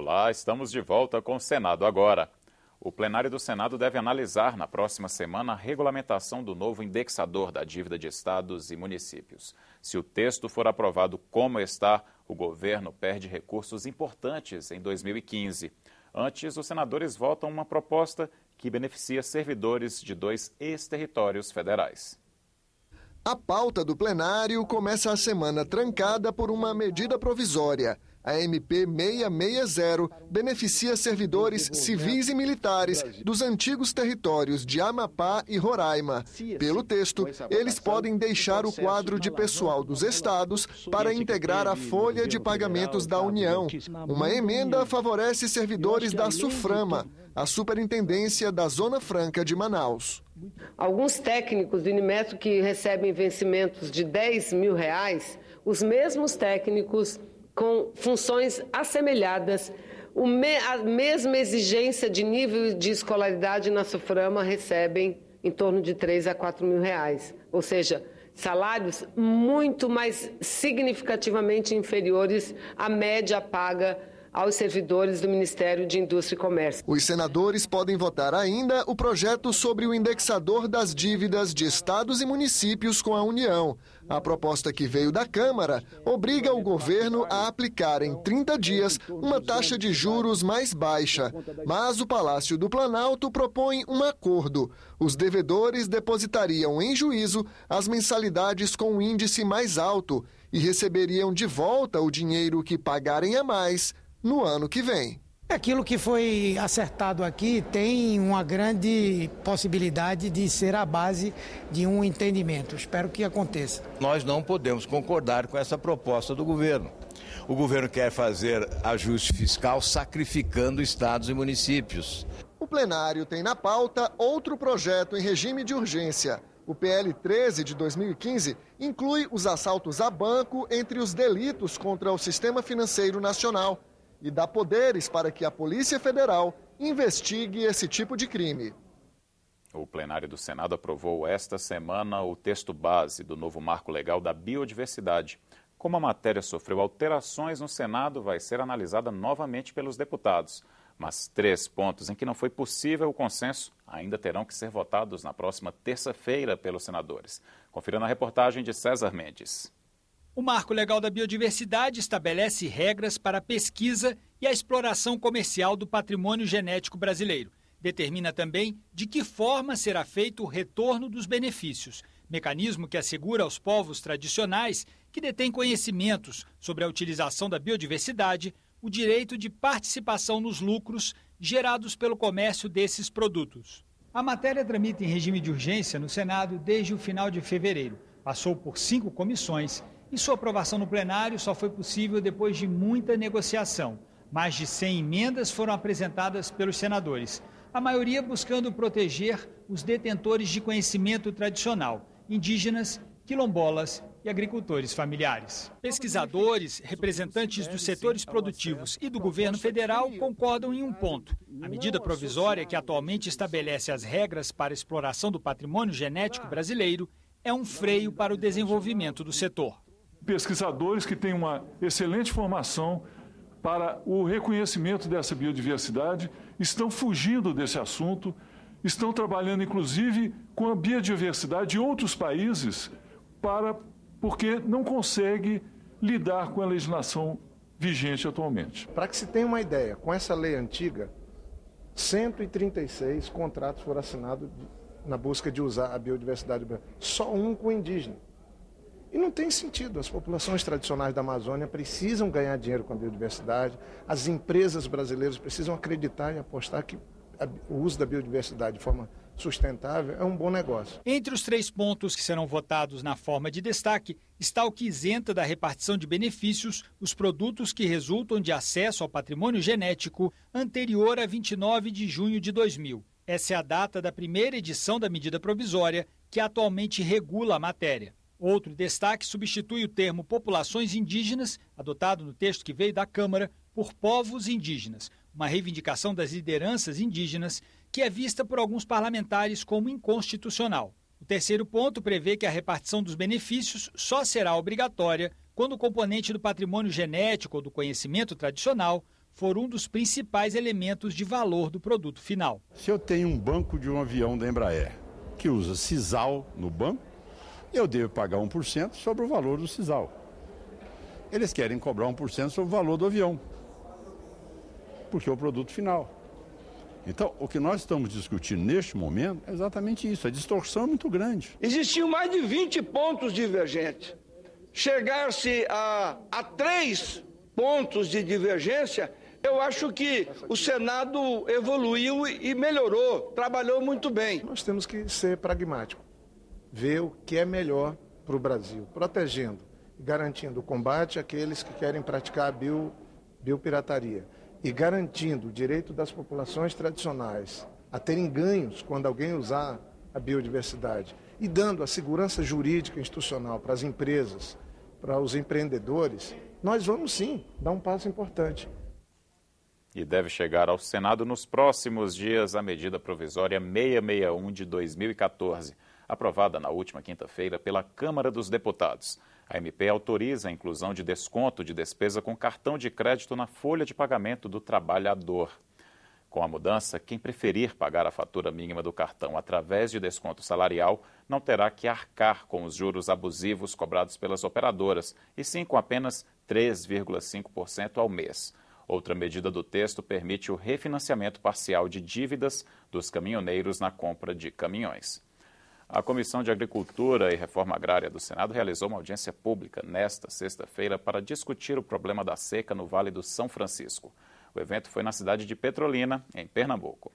Olá, estamos de volta com o Senado Agora. O plenário do Senado deve analisar na próxima semana a regulamentação do novo indexador da dívida de estados e municípios. Se o texto for aprovado como está, o governo perde recursos importantes em 2015. Antes, os senadores votam uma proposta que beneficia servidores de 2 ex-territórios federais. A pauta do plenário começa a semana trancada por uma medida provisória. A MP 660 beneficia servidores civis e militares dos antigos territórios de Amapá e Roraima. Pelo texto, eles podem deixar o quadro de pessoal dos estados para integrar a folha de pagamentos da União. Uma emenda favorece servidores da SUFRAMA, a Superintendência da Zona Franca de Manaus. Alguns técnicos do Unimetro que recebem vencimentos de R$10 mil, os mesmos técnicos com funções assemelhadas, a mesma exigência de nível de escolaridade na SUFRAMA recebem em torno de R$3 a R$4 mil. Ou seja, salários muito mais significativamente inferiores à média paga aos servidores do Ministério de Indústria e Comércio. Os senadores podem votar ainda o projeto sobre o indexador das dívidas de estados e municípios com a União. A proposta que veio da Câmara obriga o governo a aplicar em 30 dias uma taxa de juros mais baixa. Mas o Palácio do Planalto propõe um acordo. Os devedores depositariam em juízo as mensalidades com um índice mais alto e receberiam de volta o dinheiro que pagarem a mais no ano que vem. Aquilo que foi acertado aqui tem uma grande possibilidade de ser a base de um entendimento. Espero que aconteça. Nós não podemos concordar com essa proposta do governo. O governo quer fazer ajuste fiscal sacrificando estados e municípios. O plenário tem na pauta outro projeto em regime de urgência. O PL 13 de 2015 inclui os assaltos a banco entre os delitos contra o sistema financeiro nacional e dá poderes para que a Polícia Federal investigue esse tipo de crime. O plenário do Senado aprovou esta semana o texto base do novo marco legal da biodiversidade. Como a matéria sofreu alterações no Senado, vai ser analisada novamente pelos deputados. Mas 3 pontos em que não foi possível o consenso ainda terão que ser votados na próxima terça-feira pelos senadores. Confira na reportagem de César Mendes. O Marco Legal da Biodiversidade estabelece regras para a pesquisa e a exploração comercial do patrimônio genético brasileiro. Determina também de que forma será feito o retorno dos benefícios, mecanismo que assegura aos povos tradicionais que detêm conhecimentos sobre a utilização da biodiversidade o direito de participação nos lucros gerados pelo comércio desses produtos. A matéria tramita em regime de urgência no Senado desde o final de fevereiro. Passou por 5 comissões e sua aprovação no plenário só foi possível depois de muita negociação. Mais de 100 emendas foram apresentadas pelos senadores, a maioria buscando proteger os detentores de conhecimento tradicional, indígenas, quilombolas e agricultores familiares. Pesquisadores, representantes dos setores produtivos e do governo federal concordam em um ponto. A medida provisória que atualmente estabelece as regras para a exploração do patrimônio genético brasileiro é um freio para o desenvolvimento do setor. Pesquisadores que têm uma excelente formação para o reconhecimento dessa biodiversidade estão fugindo desse assunto, estão trabalhando inclusive com a biodiversidade de outros países porque não consegue lidar com a legislação vigente atualmente. Para que se tenha uma ideia, com essa lei antiga, 136 contratos foram assinados na busca de usar a biodiversidade brasileira, só um com indígena. E não tem sentido, as populações tradicionais da Amazônia precisam ganhar dinheiro com a biodiversidade, as empresas brasileiras precisam acreditar e apostar que o uso da biodiversidade de forma sustentável é um bom negócio. Entre os 3 pontos que serão votados na forma de destaque está o que isenta da repartição de benefícios os produtos que resultam de acesso ao patrimônio genético anterior a 29 de junho de 2000. Essa é a data da primeira edição da medida provisória que atualmente regula a matéria. Outro destaque substitui o termo populações indígenas, adotado no texto que veio da Câmara, por povos indígenas, uma reivindicação das lideranças indígenas que é vista por alguns parlamentares como inconstitucional. O terceiro ponto prevê que a repartição dos benefícios só será obrigatória quando o componente do patrimônio genético ou do conhecimento tradicional for um dos principais elementos de valor do produto final. Se eu tenho um banco de um avião da Embraer que usa sisal no banco, eu devo pagar 1% sobre o valor do sisal. Eles querem cobrar 1% sobre o valor do avião, porque é o produto final. Então, o que nós estamos discutindo neste momento é exatamente isso, a distorção é muito grande. Existiam mais de 20 pontos divergentes. Chegar-se a 3 pontos de divergência, eu acho que o Senado evoluiu e melhorou, trabalhou muito bem. Nós temos que ser pragmáticos, ver o que é melhor para o Brasil, protegendo e garantindo o combate àqueles que querem praticar a biopirataria e garantindo o direito das populações tradicionais a terem ganhos quando alguém usar a biodiversidade e dando a segurança jurídica e institucional para as empresas, para os empreendedores, nós vamos sim dar um passo importante. E deve chegar ao Senado nos próximos dias a medida provisória 661 de 2014, aprovada na última quinta-feira pela Câmara dos Deputados. A MP autoriza a inclusão de desconto de despesa com cartão de crédito na folha de pagamento do trabalhador. Com a mudança, quem preferir pagar a fatura mínima do cartão através de desconto salarial não terá que arcar com os juros abusivos cobrados pelas operadoras, e sim com apenas 3,5% ao mês. Outra medida do texto permite o refinanciamento parcial de dívidas dos caminhoneiros na compra de caminhões. A Comissão de Agricultura e Reforma Agrária do Senado realizou uma audiência pública nesta sexta-feira para discutir o problema da seca no Vale do São Francisco. O evento foi na cidade de Petrolina, em Pernambuco.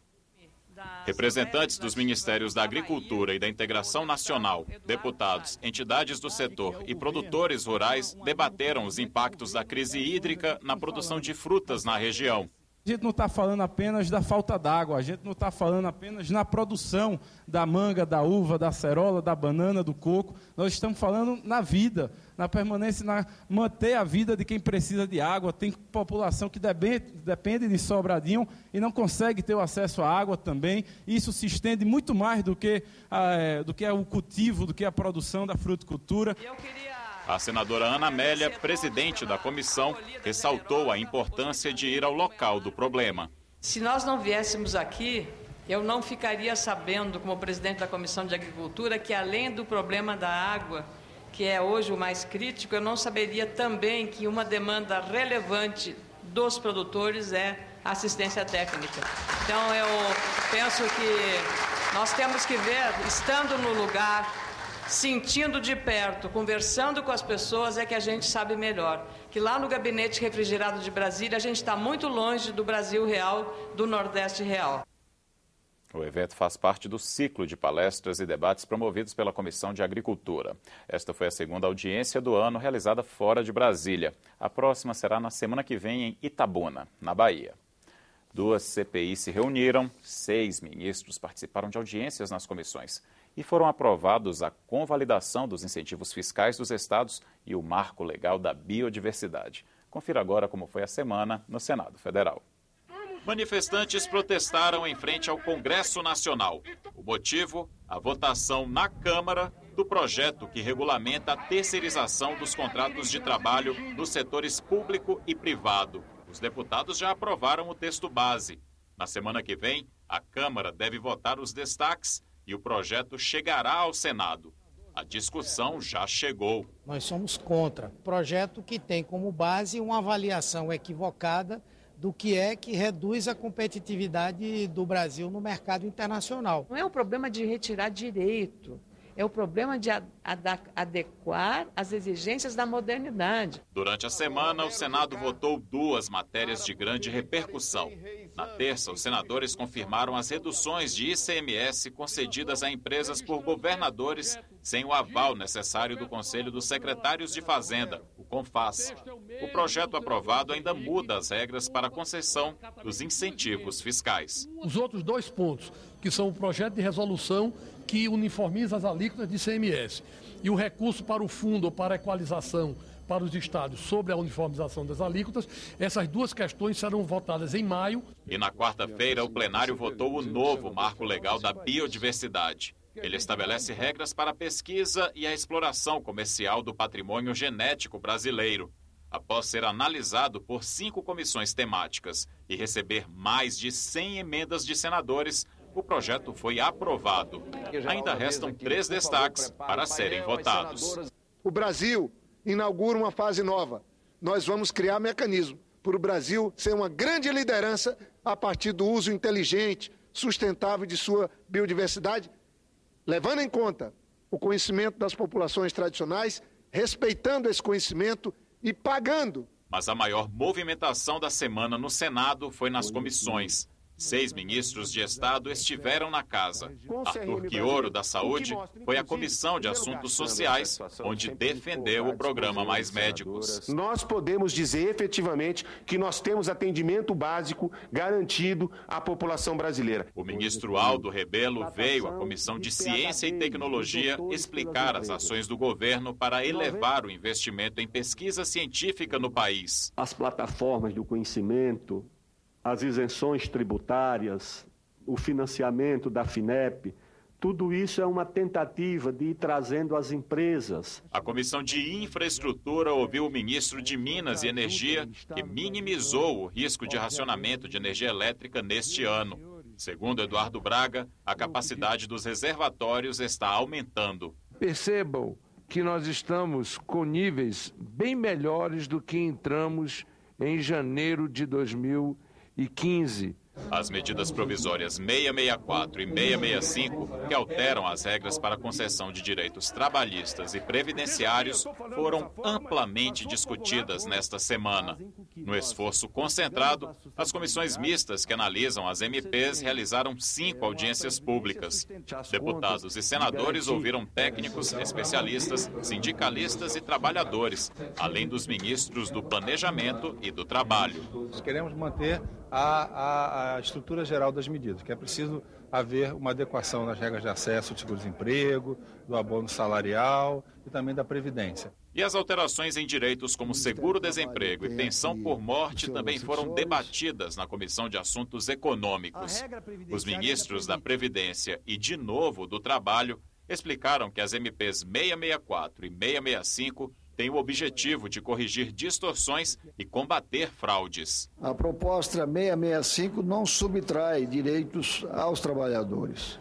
Representantes dos Ministérios da Agricultura e da Integração Nacional, deputados, entidades do setor e produtores rurais debateram os impactos da crise hídrica na produção de frutas na região. A gente não está falando apenas da falta d'água, a gente não está falando apenas na produção da manga, da uva, da acerola, da banana, do coco. Nós estamos falando na vida, na permanência, na manter a vida de quem precisa de água. Tem população que depende de Sobradinho e não consegue ter o acesso à água também. Isso se estende muito mais do que o cultivo, do que a produção da fruticultura. A senadora Ana Amélia, presidente da comissão, ressaltou a importância de ir ao local do problema. Se nós não viéssemos aqui, eu não ficaria sabendo, como presidente da Comissão de Agricultura, que além do problema da água, que é hoje o mais crítico, eu não saberia também que uma demanda relevante dos produtores é assistência técnica. Então, eu penso que nós temos que ver, estando no lugar, sentindo de perto, conversando com as pessoas, é que a gente sabe melhor. Que lá no Gabinete Refrigerado de Brasília, a gente está muito longe do Brasil real, do Nordeste real. O evento faz parte do ciclo de palestras e debates promovidos pela Comissão de Agricultura. Esta foi a segunda audiência do ano realizada fora de Brasília. A próxima será na semana que vem em Itabuna, na Bahia. 2 CPIs se reuniram, 6 ministros participaram de audiências nas comissões e foram aprovados a convalidação dos incentivos fiscais dos estados e o marco legal da biodiversidade. Confira agora como foi a semana no Senado Federal. Manifestantes protestaram em frente ao Congresso Nacional. O motivo? A votação na Câmara do projeto que regulamenta a terceirização dos contratos de trabalho nos setores público e privado. Os deputados já aprovaram o texto base. Na semana que vem, a Câmara deve votar os destaques e o projeto chegará ao Senado. A discussão já chegou. Nós somos contra. Projeto que tem como base uma avaliação equivocada do que é que reduz a competitividade do Brasil no mercado internacional. Não é um problema de retirar direito, é o problema de adequar as exigências da modernidade. Durante a semana, o Senado votou 2 matérias de grande repercussão. Na terça, os senadores confirmaram as reduções de ICMS concedidas a empresas por governadores sem o aval necessário do Conselho dos Secretários de Fazenda, o CONFAS. O projeto aprovado ainda muda as regras para a concessão dos incentivos fiscais. Os outros 2 pontos, que são o projeto de resolução que uniformiza as alíquotas de ICMS e o recurso para o fundo ou para a equalização para os estados sobre a uniformização das alíquotas, essas 2 questões serão votadas em maio. E na quarta-feira, o plenário votou o novo marco legal da biodiversidade. Ele estabelece regras para a pesquisa e a exploração comercial do patrimônio genético brasileiro. Após ser analisado por 5 comissões temáticas e receber mais de 100 emendas de senadores, o projeto foi aprovado. Ainda restam 3 destaques para serem votados. O Brasil inaugura uma fase nova. Nós vamos criar mecanismo para o Brasil ser uma grande liderança a partir do uso inteligente, sustentável de sua biodiversidade, levando em conta o conhecimento das populações tradicionais, respeitando esse conhecimento e pagando. Mas a maior movimentação da semana no Senado foi nas comissões. 6 ministros de Estado estiveram na casa. Arthur Quioro, da Saúde, foi à Comissão de Assuntos Sociais, onde defendeu o programa Mais Médicos. Nós podemos dizer efetivamente que nós temos atendimento básico garantido à população brasileira. O ministro Aldo Rebelo veio à Comissão de Ciência e Tecnologia explicar as ações do governo para elevar o investimento em pesquisa científica no país. As plataformas do conhecimento, as isenções tributárias, o financiamento da FINEP, tudo isso é uma tentativa de ir trazendo as empresas. A Comissão de Infraestrutura ouviu o ministro de Minas e Energia, que minimizou o risco de racionamento de energia elétrica neste ano. Segundo Eduardo Braga, a capacidade dos reservatórios está aumentando. Percebam que nós estamos com níveis bem melhores do que entramos em janeiro de 2015. As medidas provisórias 664 e 665, que alteram as regras para a concessão de direitos trabalhistas e previdenciários, foram amplamente discutidas nesta semana. No esforço concentrado, as comissões mistas que analisam as MPs realizaram 5 audiências públicas. Deputados e senadores ouviram técnicos, especialistas, sindicalistas e trabalhadores, além dos ministros do Planejamento e do Trabalho. Nós queremos manter a estrutura geral das medidas, que é preciso haver uma adequação nas regras de acesso ao seguro-desemprego, do abono salarial e também da Previdência. E as alterações em direitos como seguro-desemprego e pensão por morte também foram debatidas na Comissão de Assuntos Econômicos. Os ministros da Previdência e, de novo, do Trabalho explicaram que as MPs 664 e 665 tem o objetivo de corrigir distorções e combater fraudes. A proposta 665 não subtrai direitos aos trabalhadores,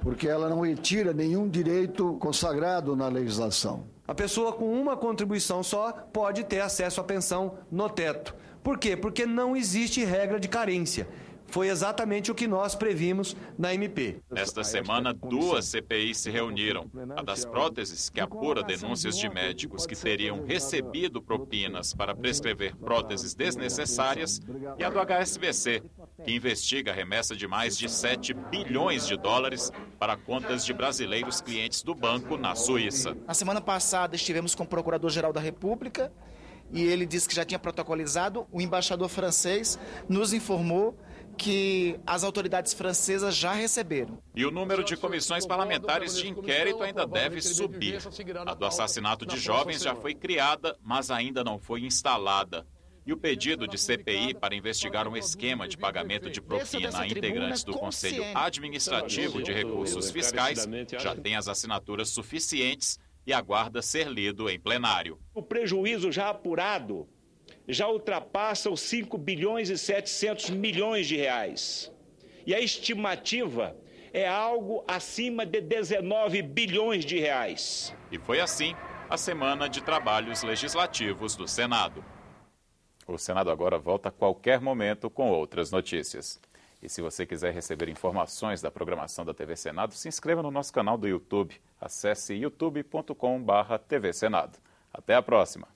porque ela não retira nenhum direito consagrado na legislação. A pessoa com uma contribuição só pode ter acesso à pensão no teto. Por quê? Porque não existe regra de carência. Foi exatamente o que nós previmos na MP. Nesta semana, 2 CPIs se reuniram. A das próteses, que apura denúncias de médicos que teriam recebido propinas para prescrever próteses desnecessárias, e a do HSBC, que investiga a remessa de mais de 7 bilhões de dólares para contas de brasileiros clientes do banco na Suíça. Na semana passada, estivemos com o Procurador-Geral da República e ele disse que já tinha protocolizado. O embaixador francês nos informou que as autoridades francesas já receberam. E o número de comissões parlamentares de inquérito ainda deve subir. A do assassinato de jovens já foi criada, mas ainda não foi instalada. E o pedido de CPI para investigar um esquema de pagamento de propina a integrantes do Conselho Administrativo de Recursos Fiscais já tem as assinaturas suficientes e aguarda ser lido em plenário. O prejuízo já apurado já ultrapassa os 5 bilhões e 700 milhões de reais. E a estimativa é algo acima de 19 bilhões de reais. E foi assim a semana de trabalhos legislativos do Senado. O Senado agora volta a qualquer momento com outras notícias. E se você quiser receber informações da programação da TV Senado, se inscreva no nosso canal do YouTube. Acesse youtube.com/TV Senado. Até a próxima!